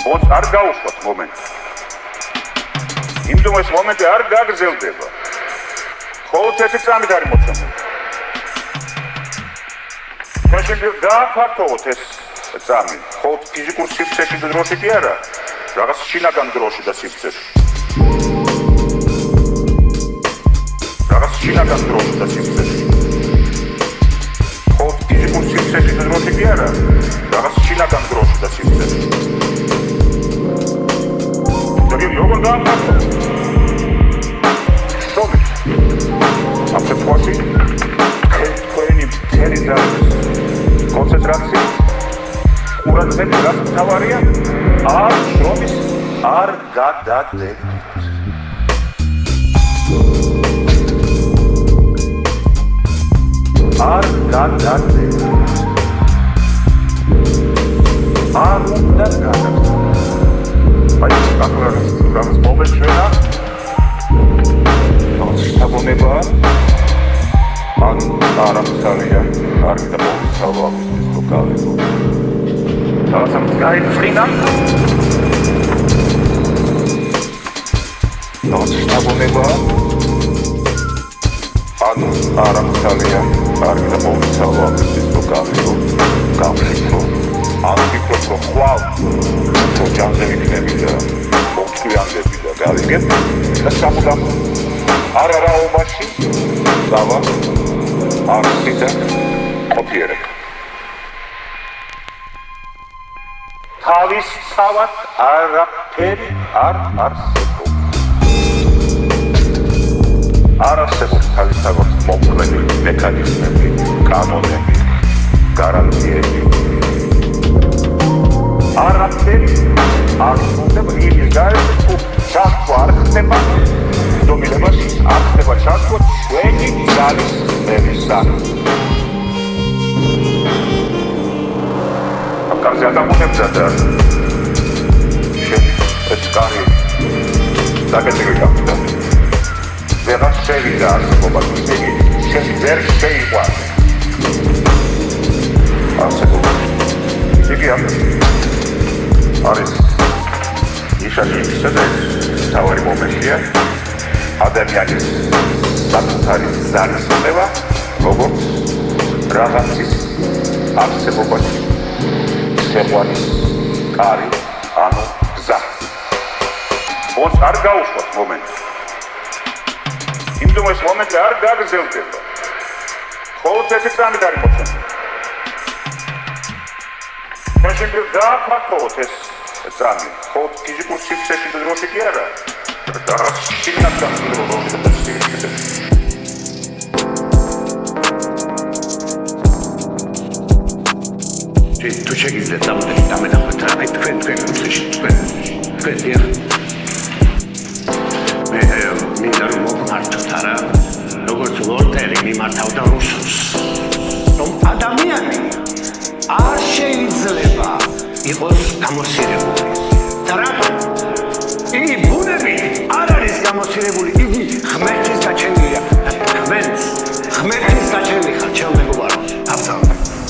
ბონს არ გაუშვათ მომენტი. იმიტომ ეს მომენტი არ გაგრძელდება. მხოლოდ ერთი წამით არის მოცემული. ჩვენ დააფართოვოთ ეს წამი. მხოლოდ ფიზიკურ სივრცეში და დროში კი არა, რაღაც შინაგან დროში და სივრცეში. რაღაც შინაგან დროში და სივრცეში. მხოლოდ ფიზიკურ სივრცეში და დროში კი არა, რაღაც შინაგან დროში და სივრცეში. როგორ დააფართოვოთ? Apoi თქვენი მთელი ძალის კონცენტრაცია ყურადღება რაც თავარია არ შრომის არ გადადეთ. არ გადადეთ. არ უნდა გადადეთ. აი რაღაც მომენტი შენა საბუნება ან არამხარია არ დამოწავა ის ლოკალები რაღაცა გაიფრინა საბუნება ან არამხარია არ დამოწავა ის ლოკალები გამშიფრო ან ფიქრო ხვალ თუ ჯანზე ვიქნები და მოგვიანდები და გავიგებ და სამუდამ არარაობაში დავა არციდა ყოფიერებ. თავის თავად არაფერი არ არსებობს. არ არსებობს თავის თავად მომკლენი მექანიზმები, კანონები, გარანტიები. არაფერი არ ხდება იმის გარეთ, თუ ჩასვლა არ ხდება დომინებას არ ხდება ჩასვლა ჩვენი ძალის მერისა. კარზე ადამიანებსა და ეს კარი დაგეჭირე გახდა. ვეღარ შევიდა არსებობა ისეთი, შენი ვერ შეიყვანე. არსებობა. იგი არის ისეთი თავი მომენტია ადამიანის საკუთარი ძალის მიღება, როგორც რაღაცის არსებობაში შეყვანის კარი, ანუ გზა. ბონს არ გაუშვათ მომენტი. იმიტომ ეს მომენტი არ გაგრძელდება. მხოლოდ ერთი წამით არის მოცემული. ჩვენ დააფართოვოთ ეს წამი. მხოლოდ ფიზიკურ სივრცეში და დროში კი არა. რაღაც შინაგან დროში და სივრცეში. თუ შეგიძლიათ დამენახოთ რა თქვენ კუთხეში თქვენ მე მინდა რომ მოგმართოთ არა როგორც ვოლტერი მიმართავდა რუსულს რომ ადამიანი არ შეიძლება იყოს გამოსირებული და რატომ იგი ბუნები არ არის გამოსირებული იგი ღმერთის გაჩენილია და თქვენც ღმერთის გაჩენილი ხართ ჩემ მეგობარო აბსოლუტურად